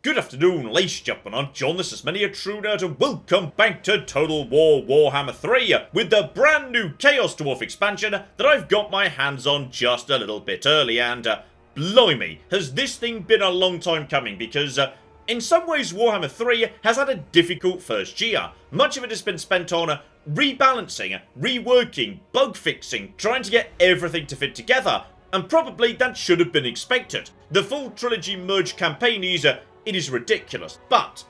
Good afternoon, ladies and gentlemen, I'm John, this is Many a True Nerd, and welcome back to Total War Warhammer 3, with the brand new Chaos Dwarf expansion that I've got my hands on just a little bit early, and blimey, has this thing been a long time coming, because in some ways Warhammer 3 has had a difficult first year. Much of it has been spent on rebalancing, reworking, bug fixing, trying to get everything to fit together, and probably that should have been expected. The full trilogy merge campaign is it is ridiculous, but,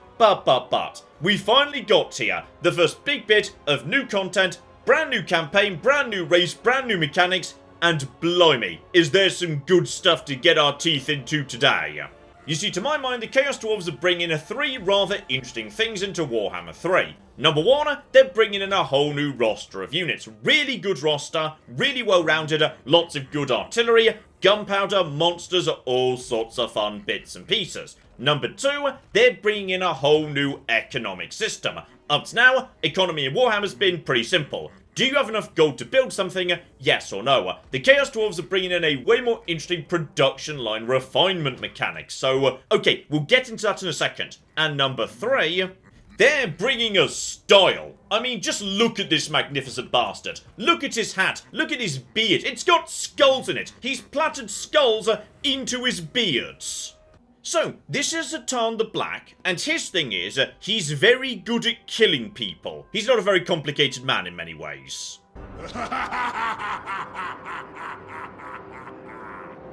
we finally got here, the first big bit of new content, brand new campaign, brand new race, brand new mechanics, and blimey, is there some good stuff to get our teeth into today. You see, to my mind, the Chaos Dwarves are bringing three rather interesting things into Warhammer 3. Number one, they're bringing in a whole new roster of units. Really good roster, really well-rounded, lots of good artillery, gunpowder, monsters, all sorts of fun bits and pieces. Number two, they're bringing in a whole new economic system. Up to now, economy in Warhammer's been pretty simple. Do you have enough gold to build something? Yes or no? The Chaos Dwarves are bringing in a way more interesting production line refinement mechanic. So, okay, we'll get into that in a second. And number three, they're bringing us style. I mean, just look at this magnificent bastard. Look at his hat. Look at his beard. It's got skulls in it. He's plaited skulls into his beards. So, this is Zharr the Black, and his thing is, he's very good at killing people. He's not a very complicated man in many ways.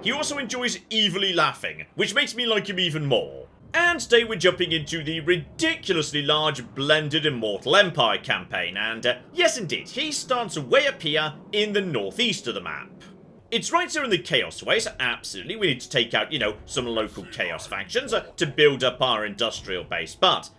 He also enjoys evilly laughing, which makes me like him even more. And today we're jumping into the ridiculously large Blended Immortal Empire campaign, and yes indeed, he starts way up here in the northeast of the map. It's right here in the Chaos way, so absolutely we need to take out, you know, some local Chaos factions to build up our industrial base, but,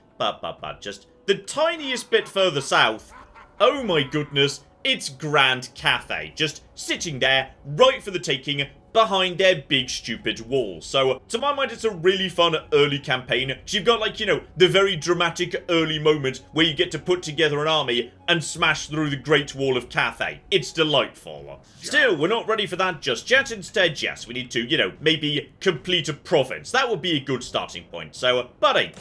just the tiniest bit further south, oh my goodness, it's Grand Cathay, just sitting there, right for the taking, behind their big stupid wall. So, to my mind, it's a really fun early campaign. You've got, like, you know, the very dramatic early moment where you get to put together an army and smash through the Great Wall of Cathay. It's delightful. Still, we're not ready for that just yet. Instead, yes, we need to, you know, maybe complete a province. That would be a good starting point. So, buddy.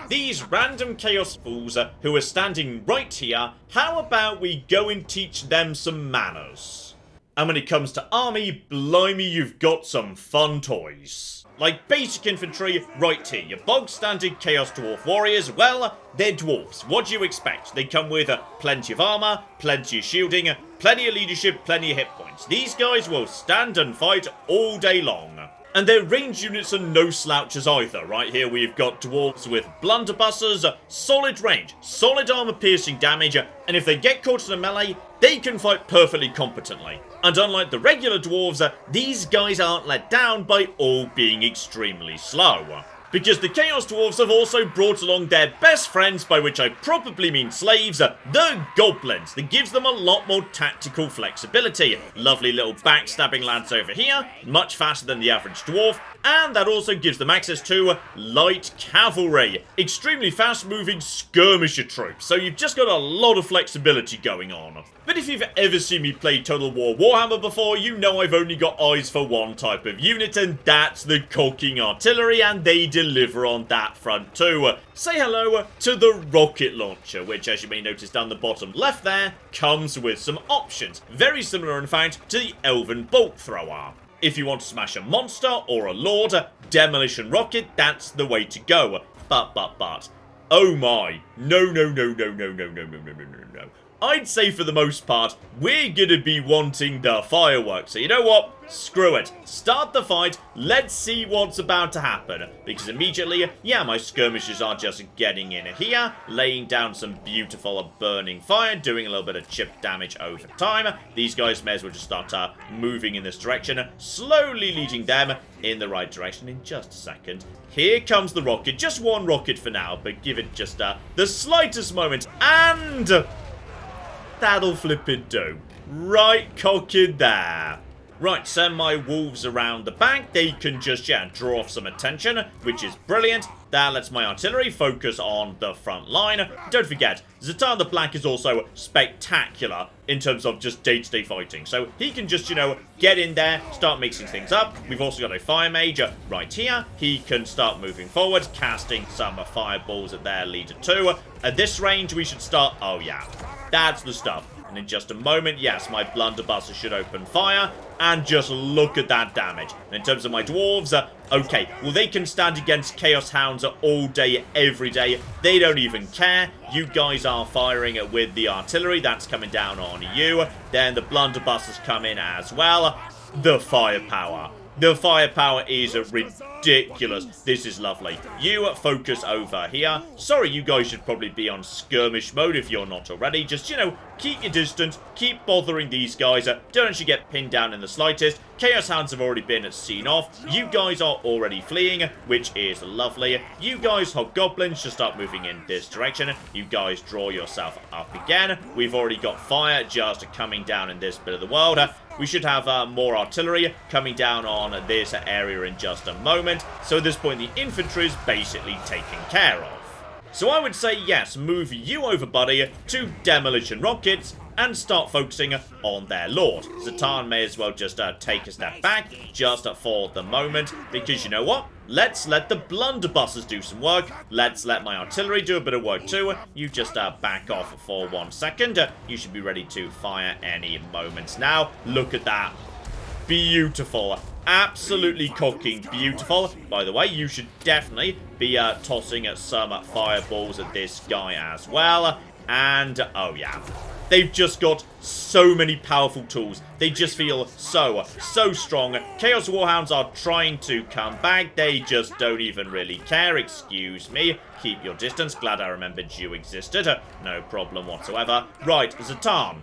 These random Chaos fools who are standing right here, how about we go and teach them some manners? And when it comes to army, blimey, you've got some fun toys. Like basic infantry, right here. Your bog-standard Chaos Dwarf warriors, well, they're dwarves. What do you expect? They come with plenty of armor, plenty of shielding, plenty of leadership, plenty of hit points. These guys will stand and fight all day long. And their range units are no slouches either. Right here we've got dwarves with blunderbusses, solid range, solid armor-piercing damage, and if they get caught in a melee, they can fight perfectly competently. And unlike the regular dwarves, these guys aren't let down by all being extremely slow. Because the Chaos Dwarves have also brought along their best friends, by which I probably mean slaves, the Goblins, that gives them a lot more tactical flexibility. Lovely little backstabbing lads over here, much faster than the average dwarf, and that also gives them access to light cavalry, extremely fast-moving skirmisher troops, so you've just got a lot of flexibility going on. But if you've ever seen me play Total War Warhammer before, you know I've only got eyes for one type of unit, and that's the caulking artillery, and they deliver on that front too. Say hello to the rocket launcher, which, as you may notice down the bottom left there, comes with some options. Very similar, in fact, to the Elven bolt thrower. If you want to smash a monster or a lord, demolition rocket, that's the way to go. But, oh my, no. I'd say for the most part, we're gonna be wanting the fireworks. So you know what? Screw it. Start the fight. Let's see what's about to happen. Because immediately, yeah, my skirmishers are just getting in here, laying down some beautiful burning fire, doing a little bit of chip damage over time. These guys may as well just start moving in this direction, slowly leading them in the right direction. In just a second, here comes the rocket. Just one rocket for now, but give it just the slightest moment, and that'll flip it do. Right cocked there. Right, send my wolves around the back. They can just, draw off some attention, which is brilliant. That lets my artillery focus on the front line. Don't forget, Zharr the Black is also spectacular in terms of just day-to-day fighting. So he can just, get in there, start mixing things up. We've also got a fire mage right here. He can start moving forward, casting some fireballs at their leader too. At this range, we should start... Oh, yeah. That's the stuff. And in just a moment, yes, my blunderbusser should open fire. And just look at that damage. And in terms of my dwarves, okay, well, they can stand against Chaos Hounds all day, every day. They don't even care. You guys are firing with the artillery. That's coming down on you. Then the blunderbussers come in as well. The firepower. The firepower is ridiculous. This is lovely. You focus over here. Sorry, you guys should probably be on skirmish mode if you're not already. Just, keep your distance. Keep bothering these guys. Don't actually get pinned down in the slightest. Chaos Hounds have already been seen off. You guys are already fleeing, which is lovely. You guys, hobgoblins, just start moving in this direction. You guys draw yourself up again. We've already got fire just coming down in this bit of the world. We should have more artillery coming down on this area in just a moment. So at this point, the infantry is basically taken care of. So I would say, yes, move you over, buddy, to demolition rockets and start focusing on their lord. Zharr may as well just take a step back just for the moment, because you know what? Let's let the blunderbusses do some work. Let's let my artillery do a bit of work too. You just back off for 1 second. You should be ready to fire any moment now. Look at that. Beautiful. Absolutely cocking beautiful. By the way, you should definitely be tossing some fireballs at this guy as well. And, oh yeah. They've just got so many powerful tools. They just feel so strong. Chaos Warhounds are trying to come back. They just don't even really care. Excuse me. Keep your distance. Glad I remembered you existed. No problem whatsoever. Right, Zharr.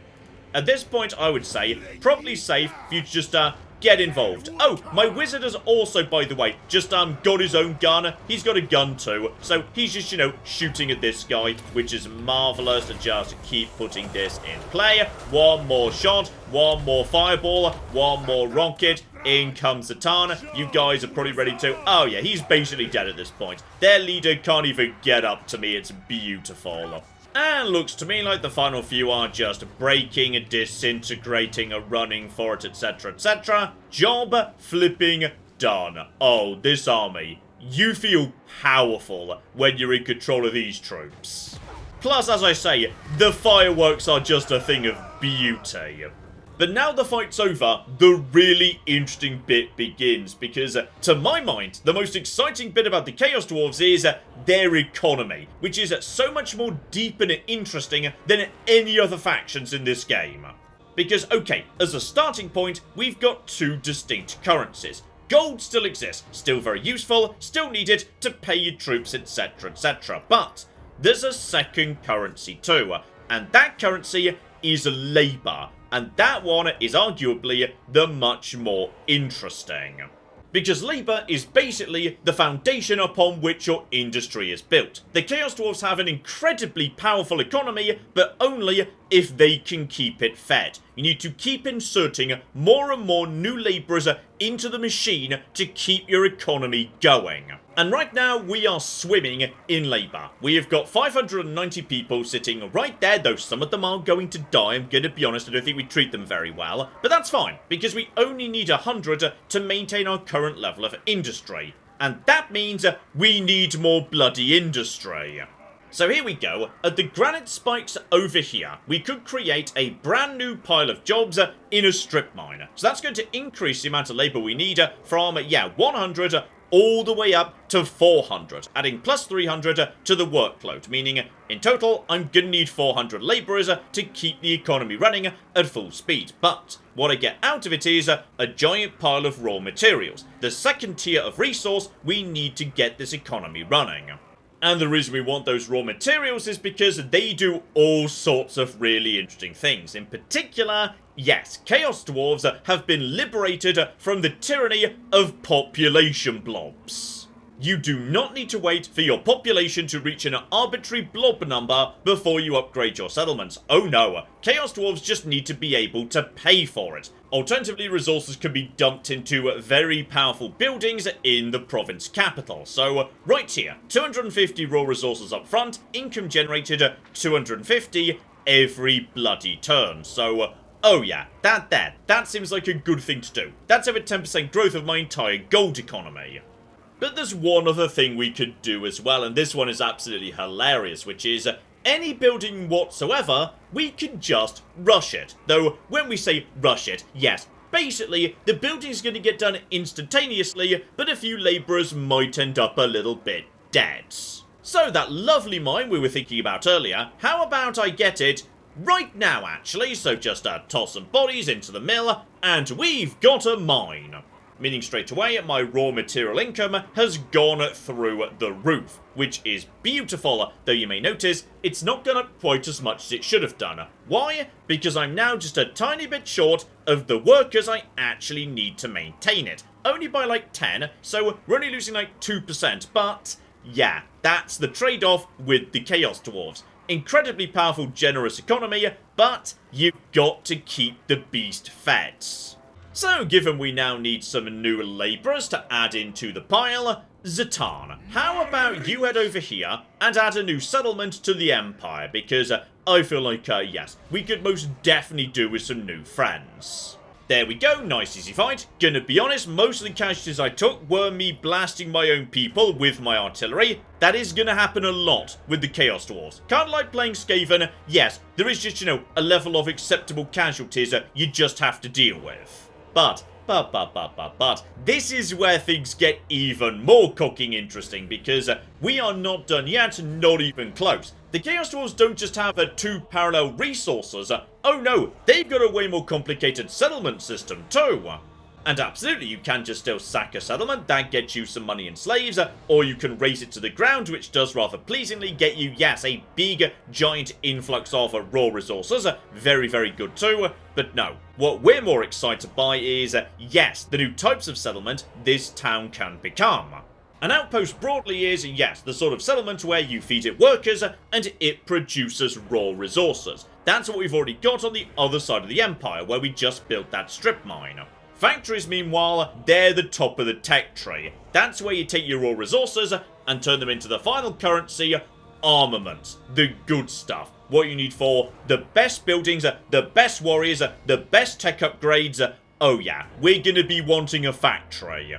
At this point, I would say, probably safe if you just get involved. Oh, my wizard has also, by the way, just got his own gun. He's got a gun too. So he's just, shooting at this guy, which is marvelous. And just keep putting this in play. One more shot, one more fireball, one more rocket. In comes Zharr. You guys are probably ready to... Oh yeah, he's basically dead at this point. Their leader can't even get up to me. It's beautiful. And looks to me like the final few are just breaking, disintegrating, running for it, etc., etc. Job flipping done. Oh, this army. You feel powerful when you're in control of these troops. Plus, as I say, the fireworks are just a thing of beauty. But now the fight's over, the really interesting bit begins, because to my mind, the most exciting bit about the Chaos Dwarfs is their economy, which is so much more deep and interesting than any other factions in this game. Because, okay, as a starting point, we've got two distinct currencies. Gold still exists, still very useful, still needed to pay your troops, etc., etc. But there's a second currency too, and that currency is labour. And that one is arguably the much more interesting. Because labour is basically the foundation upon which your industry is built. The Chaos Dwarfs have an incredibly powerful economy, but only if they can keep it fed. You need to keep inserting more and more new labourers into the machine to keep your economy going. And right now, we are swimming in labour. We have got 590 people sitting right there, though some of them are going to die. I'm going to be honest, I don't think we treat them very well. But that's fine, because we only need 100 to maintain our current level of industry. And that means we need more bloody industry. So here we go. At the granite spikes over here, we could create a brand new pile of jobs in a strip mine. So that's going to increase the amount of labour we need from, 100 all the way up to 400, adding plus 300 to the workload, meaning in total, I'm going to need 400 labourers to keep the economy running at full speed. But what I get out of it is a giant pile of raw materials, the second tier of resource we need to get this economy running. And the reason we want those raw materials is because they do all sorts of really interesting things. In particular, yes, Chaos Dwarves have been liberated from the tyranny of population blobs. You do not need to wait for your population to reach an arbitrary blob number before you upgrade your settlements. Oh no, Chaos Dwarfs just need to be able to pay for it. Alternatively, resources can be dumped into very powerful buildings in the province capital. So, right here, 250 raw resources up front, income generated 250 every bloody turn. So, oh yeah, that seems like a good thing to do. That's over 10% growth of my entire gold economy. But there's one other thing we could do as well, and this one is absolutely hilarious, which is any building whatsoever, we can just rush it. Though, when we say rush it, yes, basically, the building's going to get done instantaneously, but a few labourers might end up a little bit dead. So that lovely mine we were thinking about earlier, how about I get it right now, actually? So just toss some bodies into the mill, and we've got a mine. Meaning straight away, my raw material income has gone through the roof, which is beautiful, though you may notice it's not gone up quite as much as it should have done. Why? Because I'm now just a tiny bit short of the workers I actually need to maintain it. Only by like 10, so we're only losing like 2%, but yeah, that's the trade-off with the Chaos Dwarfs. Incredibly powerful, generous economy, but you've got to keep the beast fed. So, given we now need some new labourers to add into the pile, Zharr, how about you head over here and add a new settlement to the Empire, because I feel like, yes, we could most definitely do with some new friends. There we go, nice easy fight. Gonna be honest, most of the casualties I took were me blasting my own people with my artillery. That is gonna happen a lot with the Chaos Dwarfs. Kinda like playing Skaven, yes, there is just, a level of acceptable casualties you just have to deal with. But, this is where things get even more cooking interesting, because we are not done yet, not even close. The Chaos Dwarfs don't just have two parallel resources, oh no, they've got a way more complicated settlement system too. And absolutely, you can just still sack a settlement, that gets you some money and slaves, or you can raise it to the ground, which does rather pleasingly get you, yes, a big, giant influx of raw resources. Very, very good too. But no, what we're more excited by is, yes, the new types of settlement this town can become. An outpost broadly is, yes, the sort of settlement where you feed it workers and it produces raw resources. That's what we've already got on the other side of the Empire, where we just built that strip mine. Factories, meanwhile, they're the top of the tech tree. That's where you take your raw resources and turn them into the final currency, armaments. The good stuff. What you need for the best buildings, the best warriors, the best tech upgrades. Oh yeah, we're gonna be wanting a factory.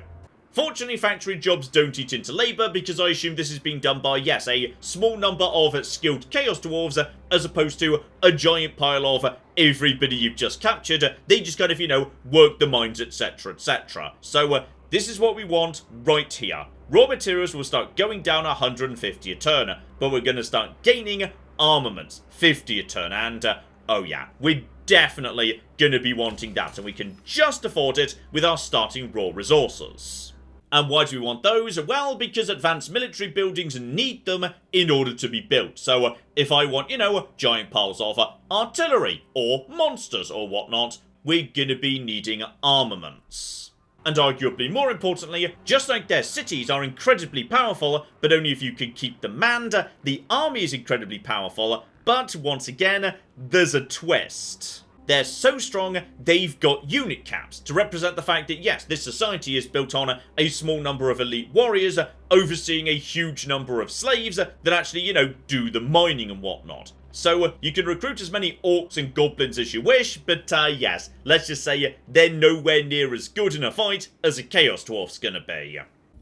Fortunately, factory jobs don't eat into labour, because I assume this is being done by, yes, a small number of skilled Chaos Dwarves, as opposed to a giant pile of everybody you've just captured. They just kind of, work the mines, etc, etc. So, this is what we want right here. Raw materials will start going down 150 a turn, but we're going to start gaining armaments, 50 a turn, and, oh yeah, we're definitely going to be wanting that, and we can just afford it with our starting raw resources. And why do we want those? Well, because advanced military buildings need them in order to be built. So, if I want, giant piles of artillery, or monsters, or whatnot, we're gonna be needing armaments. And arguably more importantly, just like their cities are incredibly powerful, but only if you can keep them manned, the army is incredibly powerful, but once again, there's a twist. They're so strong, they've got unit caps to represent the fact that, yes, this society is built on a small number of elite warriors overseeing a huge number of slaves that actually, do the mining and whatnot. So, you can recruit as many orcs and goblins as you wish, but, yes, let's just say they're nowhere near as good in a fight as a Chaos Dwarf's gonna be.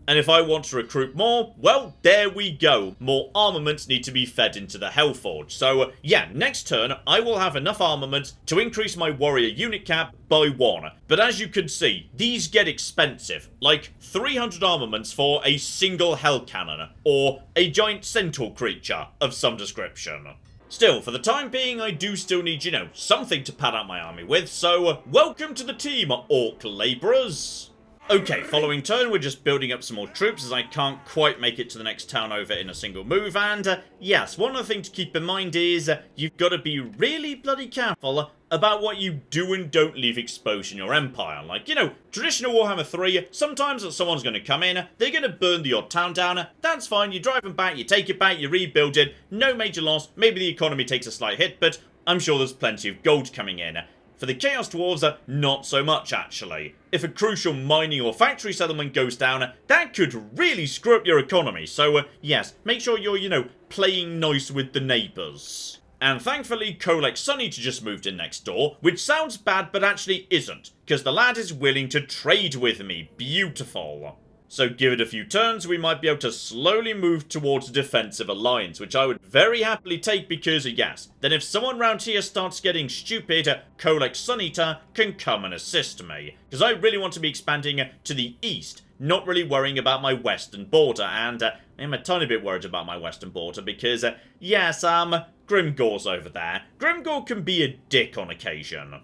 And if I want to recruit more, well, there we go. More armaments need to be fed into the hellforge. So, yeah, next turn, I will have enough armament to increase my warrior unit cap by 1. But as you can see, these get expensive. Like 300 armaments for a single hell cannon, or a giant centaur creature of some description. Still, for the time being, I do still need, something to pad out my army with, so welcome to the team, orc labourers. Okay, following turn, we're just building up some more troops as I can't quite make it to the next town over in a single move. And yes, one other thing to keep in mind is you've got to be really bloody careful about what you do and don't leave exposed in your empire. Like, you know, traditional Warhammer 3, sometimes someone's going to come in, they're going to burn the odd town down, that's fine, you drive them back, you take it back, you rebuild it, no major loss, maybe the economy takes a slight hit, but I'm sure there's plenty of gold coming in. For the Chaos Dwarves, not so much actually. If a crucial mining or factory settlement goes down, that could really screw up your economy, so yes, make sure you're, you know, playing nice with the neighbours. And thankfully, Kolek Sunny just moved in next door, which sounds bad but actually isn't, because the lad is willing to trade with me. Beautiful. So give it a few turns, we might be able to slowly move towards a defensive alliance, which I would very happily take because, yes, then if someone round here starts getting stupid, Kolek Sunita can come and assist me. Because I really want to be expanding to the east, not really worrying about my western border, and I'm a tiny bit worried about my western border because, yes, Grimgor's over there. Grimgor can be a dick on occasion.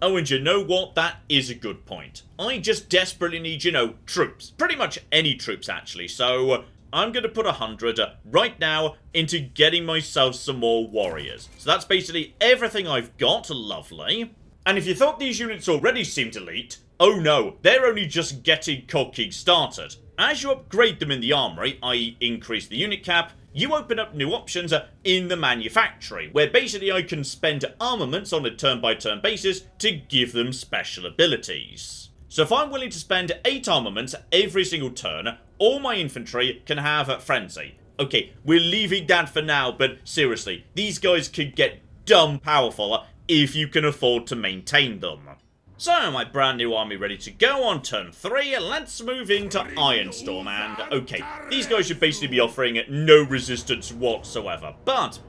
Oh, and you know what? That is a good point. I just desperately need, you know, troops. Pretty much any troops, actually. So, I'm going to put 100 right now into getting myself some more warriors. So that's basically everything I've got. Lovely. And if you thought these units already seemed elite, oh no, they're only just getting cocky started. As you upgrade them in the armory, i.e. increase the unit cap, you open up new options in the manufactory, where basically I can spend armaments on a turn-by-turn basis to give them special abilities. So if I'm willing to spend 8 armaments every single turn, all my infantry can have Frenzy. Okay, we're leaving that for now, but seriously, these guys could get dumb powerful if you can afford to maintain them. So, my brand new army ready to go on turn 3, let's move into Ironstorm, and okay, these guys should basically be offering no resistance whatsoever, but,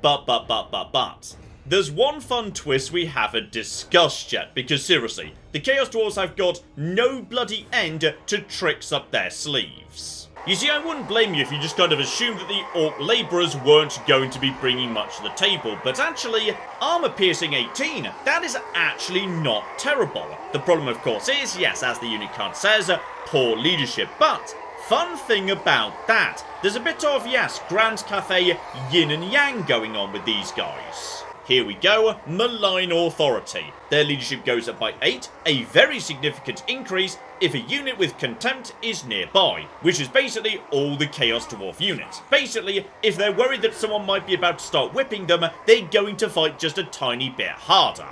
there's one fun twist we haven't discussed yet, because seriously, the Chaos Dwarves have got no bloody end to tricks up their sleeves. You see, I wouldn't blame you if you just kind of assumed that the Orc Labourers weren't going to be bringing much to the table, but actually, armor piercing 18, that is actually not terrible. The problem, of course, is, yes, as the unit card says, poor leadership, but fun thing about that, there's a bit of, yes, Grand Cathay yin and yang going on with these guys. Here we go, Malign Authority. Their leadership goes up by 8, a very significant increase if a unit with Contempt is nearby, which is basically all the Chaos Dwarf units. Basically, if they're worried that someone might be about to start whipping them, they're going to fight just a tiny bit harder.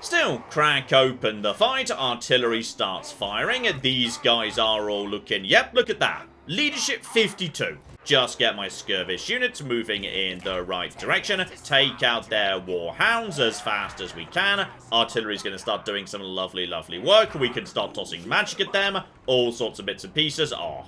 Still, crack open the fight, artillery starts firing, these guys are all looking, yep, look at that. Leadership 52. Just get my skirmish units moving in the right direction. Take out their warhounds as fast as we can. Artillery's going to start doing some lovely, lovely work. We can start tossing magic at them. All sorts of bits and pieces. Oh,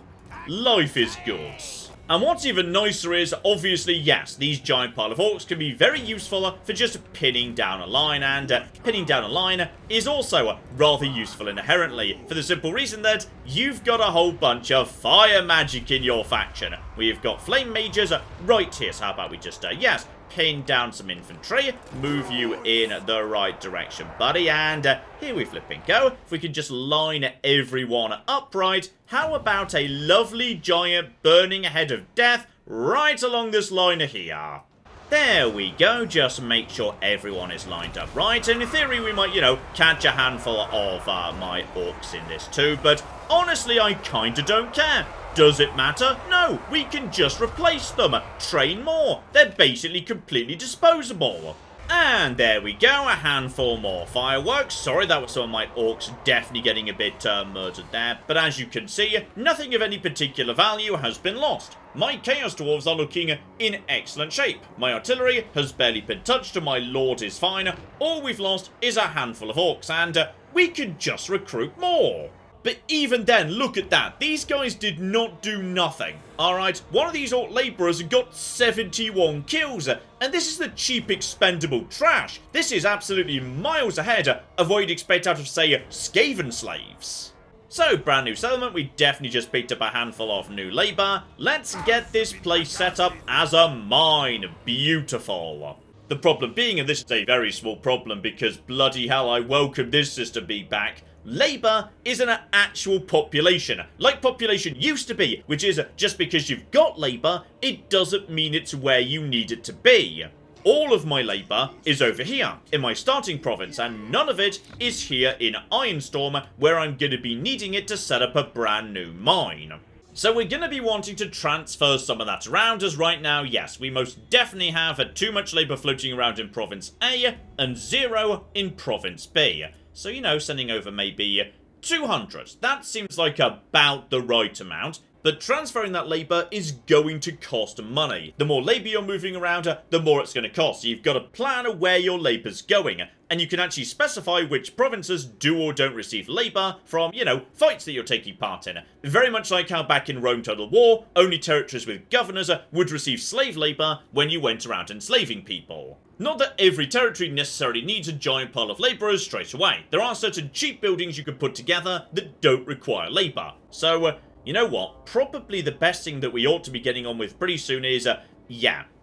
life is good. And what's even nicer is, obviously, yes, these giant pile of orcs can be very useful for just pinning down a line, and pinning down a line is also rather useful inherently, for the simple reason that you've got a whole bunch of fire magic in your faction. We've got flame mages right here, so how about we just, yes, pin down some infantry, move you in the right direction, buddy, and here we flipping go. If we can just line everyone upright, how about a lovely giant burning head of death right along this line here? There we go, just make sure everyone is lined up right, and in theory we might, you know, catch a handful of my orcs in this too, but honestly I kinda don't care. Does it matter? No, we can just replace them. Train more. They're basically completely disposable. And there we go, a handful more fireworks. Sorry, that was some of my orcs definitely getting a bit murdered there. But as you can see, nothing of any particular value has been lost. My Chaos Dwarves are looking in excellent shape. My artillery has barely been touched and my lord is fine. All we've lost is a handful of orcs, and we can just recruit more. But even then, look at that. These guys did not do nothing. Alright, one of these Orc Labourers got 71 kills. And this is the cheap expendable trash. This is absolutely miles ahead of what you'd expect out of, say, Skaven slaves. So, brand new settlement. We definitely just picked up a handful of new labour. Let's get this place set up as a mine. Beautiful. The problem being, and this is a very small problem because bloody hell I welcome this system being back, labour is an actual population, like population used to be, which is just because you've got labour, it doesn't mean it's where you need it to be. All of my labour is over here, in my starting province, and none of it is here in Ironstorm, where I'm going to be needing it to set up a brand new mine. So we're going to be wanting to transfer some of that around, as right now, yes, we most definitely have too much labour floating around in Province A, and 0 in Province B. So, you know, sending over maybe 200. That seems like about the right amount. But transferring that labour is going to cost money. The more labour you're moving around, the more it's going to cost. So you've got to plan where your labour's going. And you can actually specify which provinces do or don't receive labour from, you know, fights that you're taking part in. Very much like how back in Rome Total War, only territories with governors would receive slave labour when you went around enslaving people. Not that every territory necessarily needs a giant pile of labourers straight away. There are certain cheap buildings you can put together that don't require labour. So, you know what? Probably the best thing that we ought to be getting on with pretty soon is,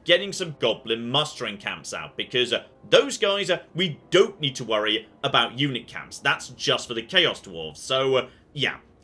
getting some goblin mustering camps out. Because those guys, we don't need to worry about unit camps. That's just for the Chaos Dwarfs. So,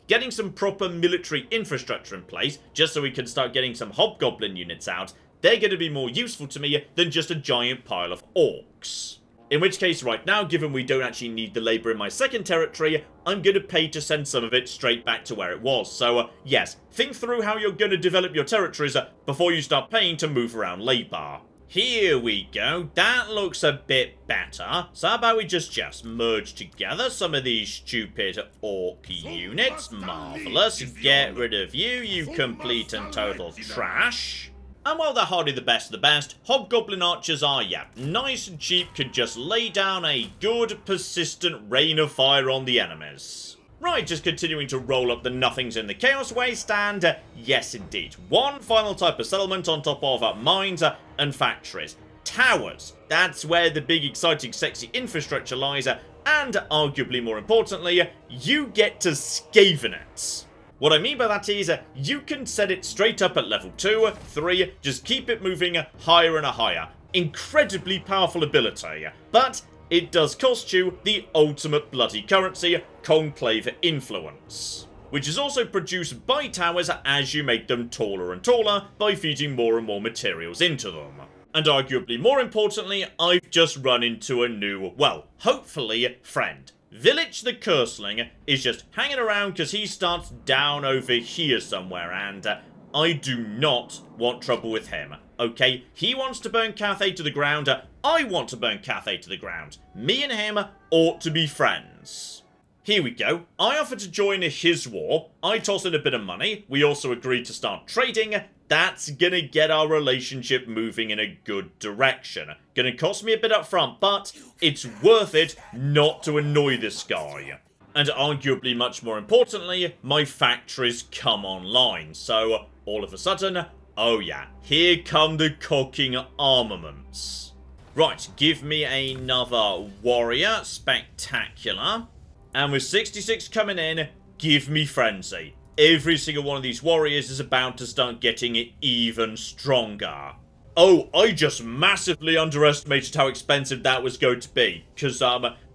getting some proper military infrastructure in place, just so we can start getting some hobgoblin units out, they're going to be more useful to me than just a giant pile of orcs. In which case, right now, given we don't actually need the labour in my second territory, I'm going to pay to send some of it straight back to where it was. So, yes, think through how you're going to develop your territories before you start paying to move around labour. Here we go. That looks a bit better. So how about we just merge together some of these stupid orc units. Marvellous. Get rid of you, you complete and total trash. And while they're hardly the best of the best, hobgoblin archers are, nice and cheap, could just lay down a good, persistent rain of fire on the enemies. Right, just continuing to roll up the nothings in the Chaos Wasteland. Yes, indeed. One final type of settlement on top of mines and factories. Towers. That's where the big, exciting, sexy infrastructure lies. And, arguably more importantly, you get to Skaven it. What I mean by that is, you can set it straight up at level 2, 3, just keep it moving higher and higher. Incredibly powerful ability, but it does cost you the ultimate bloody currency, Conclave Influence, which is also produced by towers as you make them taller and taller by feeding more and more materials into them. And arguably more importantly, I've just run into a new, well, hopefully, friend. Village the Curseling is just hanging around because he starts down over here somewhere, and I do not want trouble with him, okay? He wants to burn Cathay to the ground, I want to burn Cathay to the ground. Me and him ought to be friends. Here we go. I offered to join his war, I toss in a bit of money, we also agreed to start trading. That's gonna get our relationship moving in a good direction. Gonna cost me a bit up front, but it's worth it not to annoy this guy. And arguably much more importantly, my factories come online. So, all of a sudden, oh yeah, here come the cocking armaments. Right, give me another warrior, spectacular. And with 66 coming in, give me frenzy. Every single one of these warriors is about to start getting even stronger. Oh, I just massively underestimated how expensive that was going to be. Because,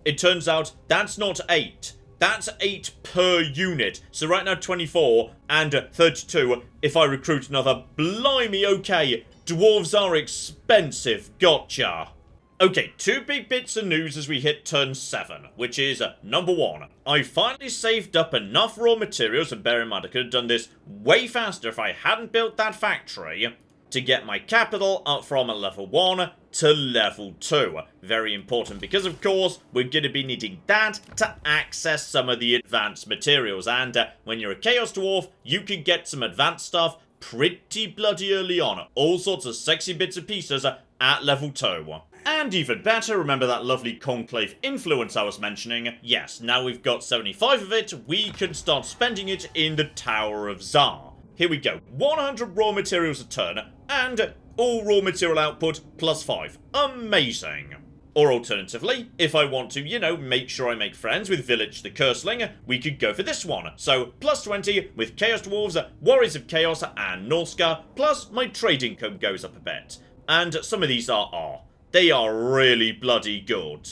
it turns out that's not 8. That's 8 per unit. So right now 24 and 32 if I recruit another. Blimey, okay. Dwarves are expensive. Gotcha. Okay, 2 big bits of news as we hit turn 7, which is, number 1, I finally saved up enough raw materials, and bear in mind I could have done this way faster if I hadn't built that factory, to get my capital up from level 1 to level 2. Very important because, of course, we're going to be needing that to access some of the advanced materials, and when you're a Chaos Dwarf, you can get some advanced stuff pretty bloody early on. All sorts of sexy bits and pieces at level 2. And even better, remember that lovely Conclave Influence I was mentioning? Yes, now we've got 75 of it, we can start spending it in the Tower of Zharr. Here we go, 100 raw materials a turn, and all raw material output plus 5. Amazing. Or alternatively, if I want to, you know, make sure I make friends with Village the Curseling, we could go for this one. So, plus 20 with Chaos Dwarves, Warriors of Chaos, and Norska, plus my trade income goes up a bit. And some of these are They are really bloody good.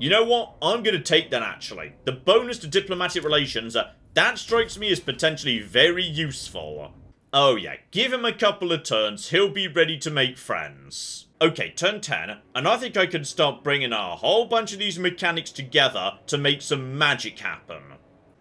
You know what? I'm going to take that, actually. The bonus to diplomatic relations, that strikes me as potentially very useful. Oh yeah, give him a couple of turns, he'll be ready to make friends. Okay, turn 10, and I think I can start bringing a whole bunch of these mechanics together to make some magic happen.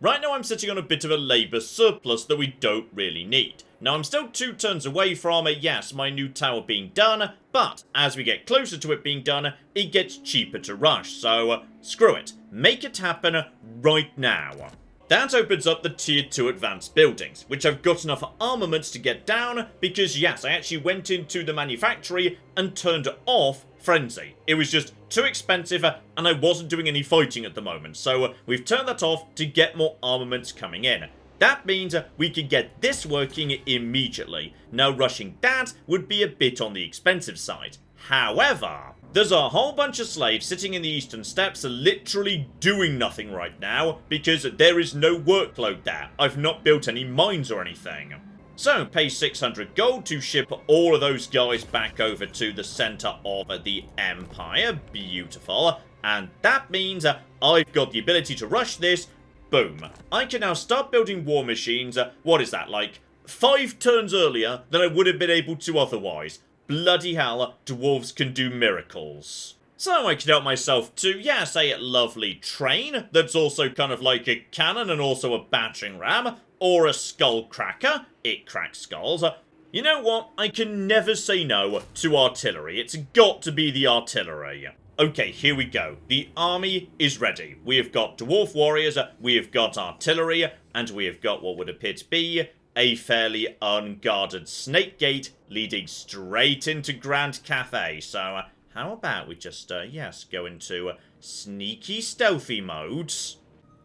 Right now I'm sitting on a bit of a labour surplus that we don't really need. Now I'm still 2 turns away from, yes, my new tower being done, but as we get closer to it being done, it gets cheaper to rush, so screw it. Make it happen right now. That opens up the tier 2 advanced buildings, which I've got enough armaments to get down, because yes, I actually went into the manufactory and turned off Frenzy. It was just too expensive, and I wasn't doing any fighting at the moment, so we've turned that off to get more armaments coming in. That means we can get this working immediately. Now rushing that would be a bit on the expensive side. However, there's a whole bunch of slaves sitting in the eastern steppes literally doing nothing right now because there is no workload there. I've not built any mines or anything. So, pay 600 gold to ship all of those guys back over to the center of the empire. Beautiful. And that means I've got the ability to rush this. Boom. I can now start building war machines. What is that, like 5 turns earlier than I would have been able to otherwise. Bloody hell, dwarves can do miracles. So I can help myself to, yeah, say a lovely train that's also kind of like a cannon and also a battering ram, or a skull cracker. It cracks skulls. You know what? I can never say no to artillery. It's got to be the artillery. Okay, here we go. The army is ready. We have got dwarf warriors, we have got artillery, and we have got what would appear to be a fairly unguarded snake gate leading straight into Grand Cathay. So, how about we just, yes, go into sneaky stealthy modes.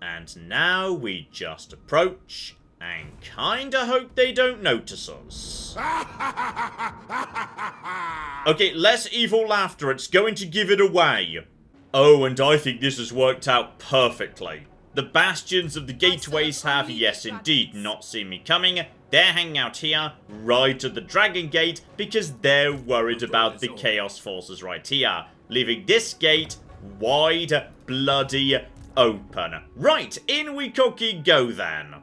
And now we just approach and kinda hope they don't notice us. Okay, less evil laughter, it's going to give it away. Oh, and I think this has worked out perfectly. The bastions of the gateways have, yes indeed, not seen me coming. They're hanging out here, right at the Dragon Gate, because they're worried about the Chaos Forces right here, leaving this gate wide, bloody open. Right, in we cocky go then.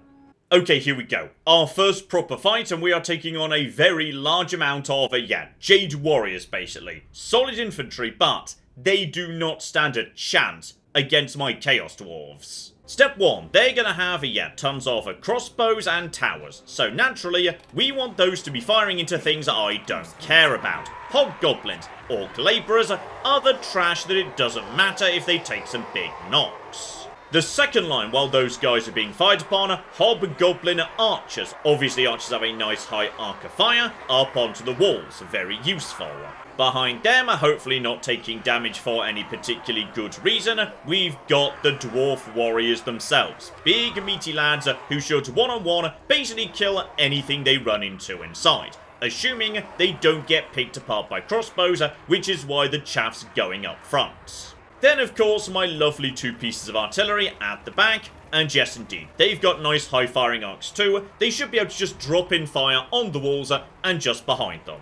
Okay, here we go. Our first proper fight, and we are taking on a very large amount of, Jade Warriors, basically. Solid infantry, but they do not stand a chance against my Chaos Dwarfs. Step 1, they're gonna have, tons of crossbows and towers. So naturally, we want those to be firing into things I don't care about. Hobgoblins, orc labourers, other trash that it doesn't matter if they take some big knocks. The second line, while those guys are being fired upon, hobgoblin archers. Obviously archers have a nice high arc of fire up onto the walls, very useful. Behind them, hopefully not taking damage for any particularly good reason, we've got the dwarf warriors themselves. Big meaty lads who should one-on-one basically kill anything they run into inside, assuming they don't get picked apart by crossbows, which is why the chaff's going up front. Then, of course, my lovely 2 pieces of artillery at the back, and yes indeed, they've got nice high-firing arcs too. They should be able to just drop in fire on the walls and just behind them.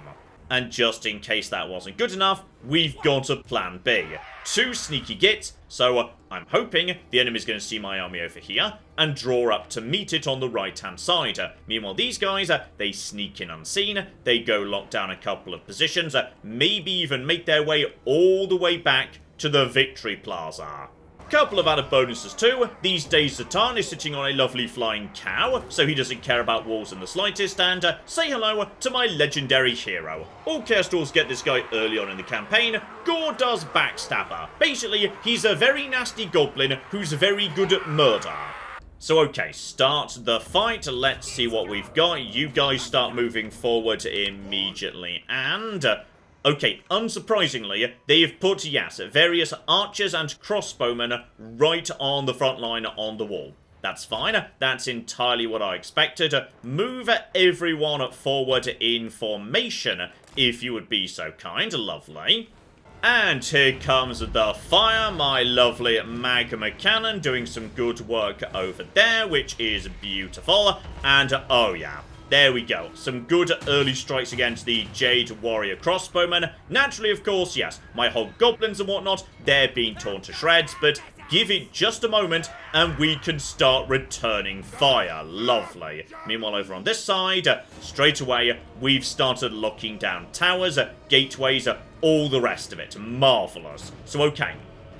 And just in case that wasn't good enough, we've got a plan B. 2 sneaky gits, so I'm hoping the enemy's going to see my army over here and draw up to meet it on the right-hand side. Meanwhile, these guys, they sneak in unseen, they go lock down a couple of positions, maybe even make their way all the way back to the Victory Plaza. Couple of added bonuses too. These days Zharr is sitting on a lovely flying cow, so he doesn't care about walls in the slightest, and say hello to my legendary hero. All Chaos Dwarfs get this guy early on in the campaign. Gore does Backstabber. Basically, he's a very nasty goblin who's very good at murder. So okay, start the fight. Let's see what we've got. You guys start moving forward immediately, and okay, unsurprisingly, they have put, various archers and crossbowmen right on the front line on the wall. That's fine, that's entirely what I expected. Move everyone forward in formation, if you would be so kind, lovely. And here comes the fire, my lovely magma cannon doing some good work over there, which is beautiful. And oh yeah, There we go. Some good early strikes against the Jade Warrior crossbowmen. Naturally, of course, yes, my hobgoblins and whatnot, they're being torn to shreds, but give it just a moment and we can start returning fire. Lovely. Meanwhile, over on this side, straight away, we've started locking down towers, gateways, all the rest of it. Marvellous. So, okay.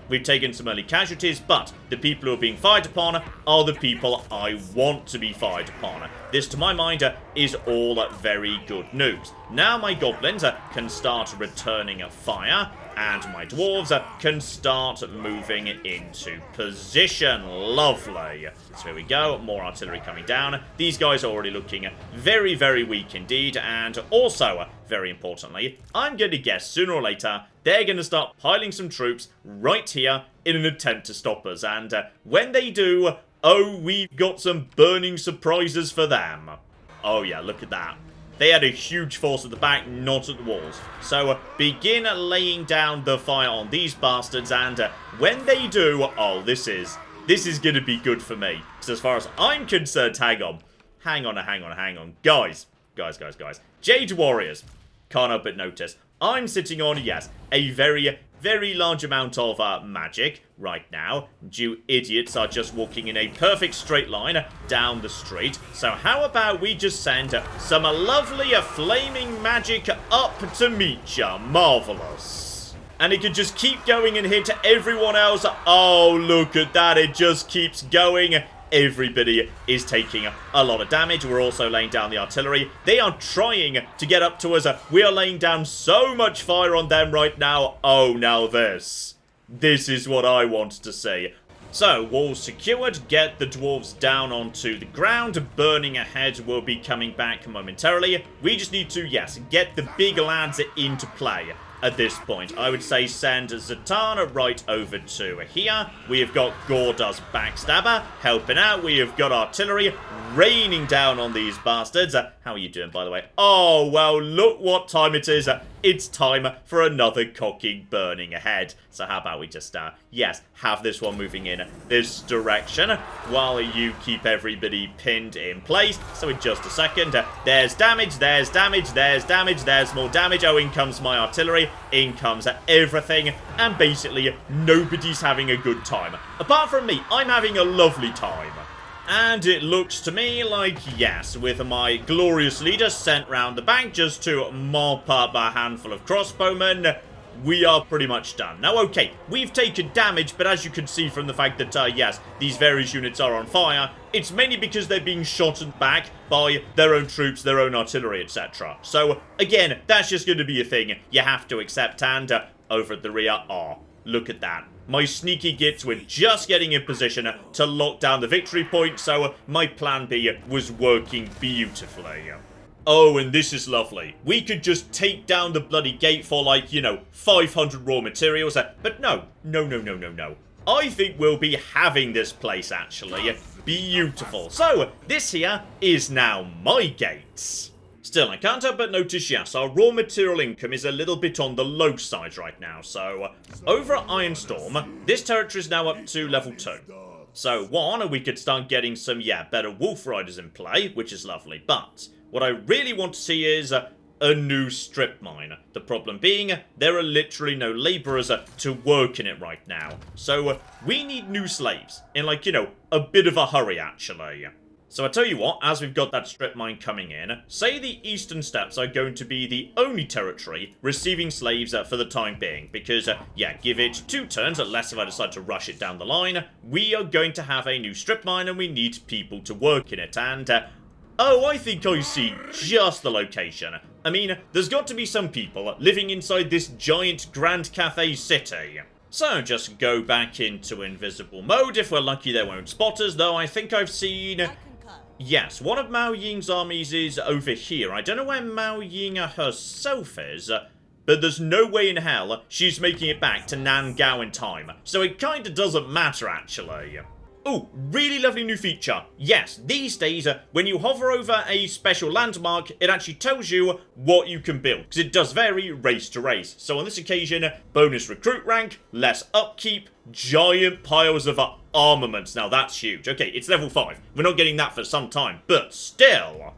We've taken some early casualties, but the people who are being fired upon are the people I want to be fired upon. This, to my mind, is all very good news. Now my goblins can start returning fire, and my dwarves can start moving into position. Lovely. So here we go, more artillery coming down. These guys are already looking very, very weak indeed, and also, very importantly, I'm going to guess sooner or later they're going to start piling some troops right here in an attempt to stop us, and when they do, oh, we've got some burning surprises for them. Oh yeah, look at that. They had a huge force at the back, not at the walls. So begin laying down the fire on these bastards, and when they do, oh, this is going to be good for me. So as far as I'm concerned, hang on. Guys. Jade Warriors. Can't help but notice. I'm sitting on, yes, a very, very large amount of magic right now. You idiots are just walking in a perfect straight line down the street. So how about we just send some lovely flaming magic up to meet ya? Marvellous. And it could just keep going and hit everyone else. Oh, look at that. It just keeps going. Everybody is taking a lot of damage. We're also laying down the artillery. They are trying to get up to us. We are laying down so much fire on them right now. Oh, now this is what I want to see. So, walls secured. Get the dwarves down onto the ground. Burning ahead will be coming back momentarily. We just need to, yes, get the big lads into play. At this point, I would say send Zharr right over to here. We have got Gorda's Backstabber helping out. We have got artillery raining down on these bastards. How are you doing, by the way? Oh, well, look what time it is. It's time for another cocking burning ahead. So how about we just, yes, have this one moving in this direction while you keep everybody pinned in place. So in just a second, there's damage, there's more damage. Oh, in comes my artillery. In comes everything, and basically nobody's having a good time. Apart from me, I'm having a lovely time. And it looks to me like, yes, with my glorious leader sent round the back just to mop up a handful of crossbowmen, we are pretty much done. Now, okay, we've taken damage, but as you can see from the fact that, yes, these various units are on fire, it's mainly because they're being shot back by their own troops, their own artillery, etc. So, again, that's just going to be a thing you have to accept, and over at the rear, oh, look at that. My sneaky gits were just getting in position to lock down the victory point, so my plan B was working beautifully. Oh, and this is lovely. We could just take down the bloody gate for, like, 500 raw materials, but no. I think we'll be having this place, actually. Beautiful. So, this here is now my gates. Still, I can't help but notice, yes, our raw material income is a little bit on the low side right now. So, over at Ironstorm, this territory is now up to level 2. So, one, we could start getting some, better wolf riders in play, which is lovely. But what I really want to see is a new strip mine. The problem being, there are literally no labourers to work in it right now. So, we need new slaves in, like, a bit of a hurry, actually. So I tell you what, as we've got that strip mine coming in, say the Eastern Steppes are going to be the only territory receiving slaves for the time being, because, give it 2 turns, unless if I decide to rush it down the line, we are going to have a new strip mine and we need people to work in it, and, oh, I think I see just the location. I mean, there's got to be some people living inside this giant Grand Cathay city. So, just go back into invisible mode. If we're lucky, they won't spot us, though I think I've seen... Yes, one of Mao Ying's armies is over here. I don't know where Mao Ying herself is, but there's no way in hell she's making it back to Nangao in time. So it kinda doesn't matter, actually. Oh, really lovely new feature. Yes, these days, when you hover over a special landmark, it actually tells you what you can build, because it does vary race to race. So on this occasion, bonus recruit rank, less upkeep, giant piles of armaments. Now that's huge. Okay, it's level 5. We're not getting that for some time, but still.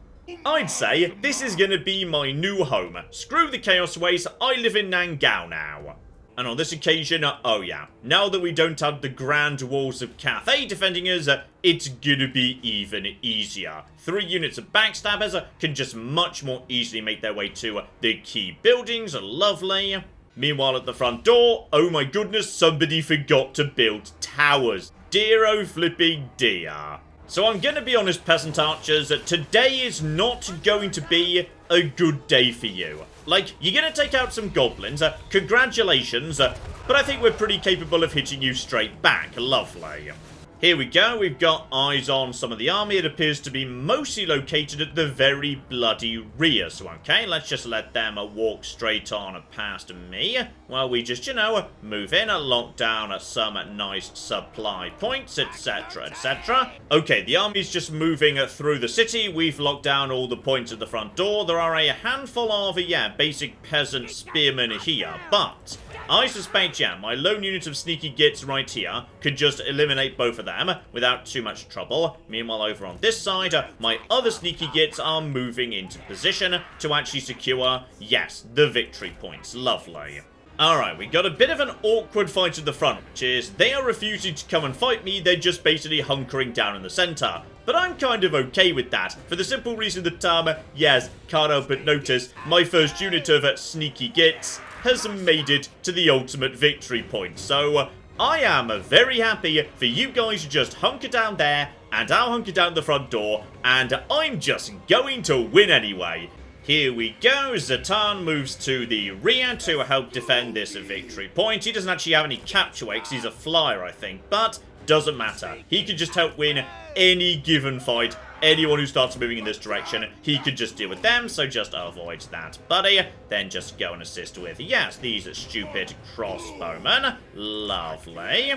I'd say this is going to be my new home. Screw the Chaos ways, I live in Nangao now. And on this occasion, oh yeah, now that we don't have the grand walls of Cathay defending us, it's gonna be even easier. 3 units of backstabbers can just much more easily make their way to the key buildings, lovely. Meanwhile at the front door, oh my goodness, somebody forgot to build towers. Dear oh flipping dear. So I'm gonna be honest, peasant archers, today is not going to be a good day for you. Like, you're gonna take out some goblins, congratulations, but I think we're pretty capable of hitting you straight back, lovely. Here we go, we've got eyes on some of the army. It appears to be mostly located at the very bloody rear. So, okay, let's just let them walk straight on past me. While we just, you know, move in, lock down some nice supply points, etc, etc. Okay, the army's just moving through the city. We've locked down all the points at the front door. There are a handful of, yeah, basic peasant spearmen here, but I suspect, yeah, my lone unit of sneaky gits right here could just eliminate both of them without too much trouble. Meanwhile, over on this side, my other sneaky gits are moving into position to actually secure, yes, the victory points. Lovely. Alright, we got a bit of an awkward fight at the front, which is they are refusing to come and fight me, they're just basically hunkering down in the center. But I'm kind of okay with that, for the simple reason that, yes, can't help but notice, my first unit of sneaky gits has made it to the ultimate victory point. So, I am very happy for you guys to just hunker down there, and I'll hunker down the front door, and I'm just going to win anyway. Here we go, Zharr moves to the rear to help defend this victory point. He doesn't actually have any capture weight, 'cause he's a flyer, I think, but doesn't matter. He can just help win any given fight. Anyone who starts moving in this direction, he could just deal with them, so just avoid that, buddy. Then just go and assist with, yes, these stupid crossbowmen. Lovely.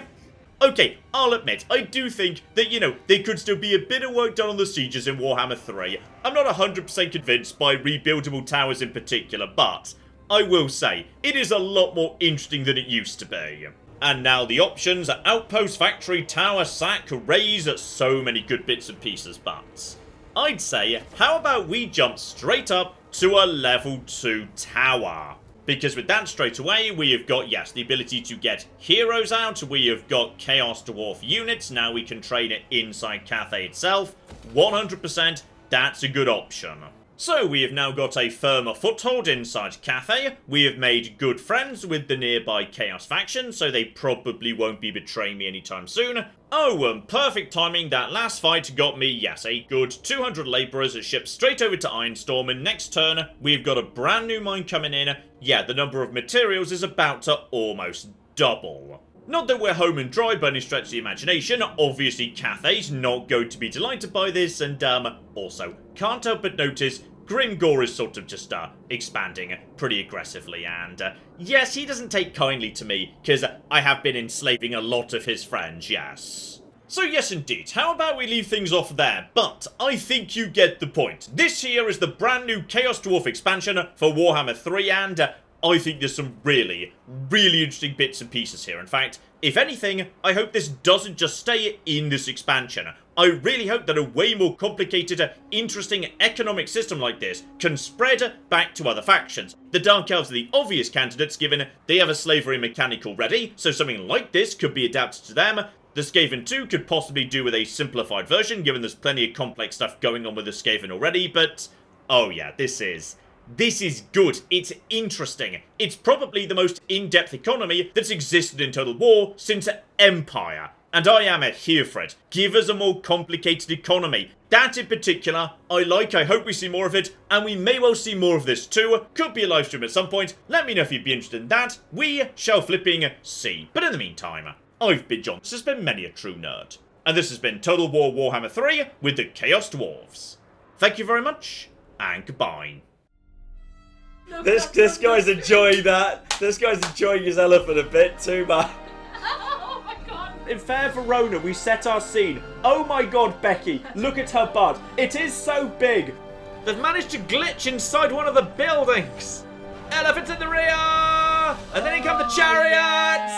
Okay, I'll admit, I do think that, you know, there could still be a bit of work done on the sieges in Warhammer 3. I'm not 100% convinced by rebuildable towers in particular, but I will say, it is a lot more interesting than it used to be. And now the options are outpost, factory, tower, sack, raise, so many good bits and pieces, but I'd say, how about we jump straight up to a level 2 tower? Because with that straight away, we have got, yes, the ability to get heroes out, we have got Chaos Dwarf units, now we can train it inside Cathay itself, 100%, that's a good option. So we have now got a firmer foothold inside Cathay, we have made good friends with the nearby Chaos faction, so they probably won't be betraying me anytime soon. Oh, and perfect timing, that last fight got me, yes, a good 200 labourers shipped straight over to Ironstorm, and next turn, we've got a brand new mine coming in. Yeah, the number of materials is about to almost double. Not that we're home and dry by any stretch of the imagination, obviously Cathay's not going to be delighted by this, and also, can't help but notice, Grimgor is sort of just expanding pretty aggressively, and yes, he doesn't take kindly to me, because I have been enslaving a lot of his friends, yes. So yes indeed, how about we leave things off there, but I think you get the point. This here is the brand new Chaos Dwarf expansion for Warhammer 3, and I think there's some really, really interesting bits and pieces here. In fact, if anything, I hope this doesn't just stay in this expansion. I really hope that a way more complicated, interesting economic system like this can spread back to other factions. The Dark Elves are the obvious candidates given they have a slavery mechanic already, so something like this could be adapted to them. The Skaven 2 could possibly do with a simplified version, given there's plenty of complex stuff going on with the Skaven already, but oh yeah, this is good. It's interesting. It's probably the most in-depth economy that's existed in Total War since Empire. And I am here for it. Give us a more complicated economy. That in particular, I like. I hope we see more of it. And we may well see more of this too. Could be a live stream at some point. Let me know if you'd be interested in that. We shall flipping see. But in the meantime, I've been John. This has been Many a True Nerd. And this has been Total War Warhammer 3 with the Chaos Dwarfs. Thank you very much, and goodbye. This guy's enjoying that. This guy's enjoying his elephant a bit too much. Oh my god. In Fair Verona, we set our scene. Oh my god, Becky, look at her bud. It is so big. They've managed to glitch inside one of the buildings. Elephants in the rear! And then in come the chariots!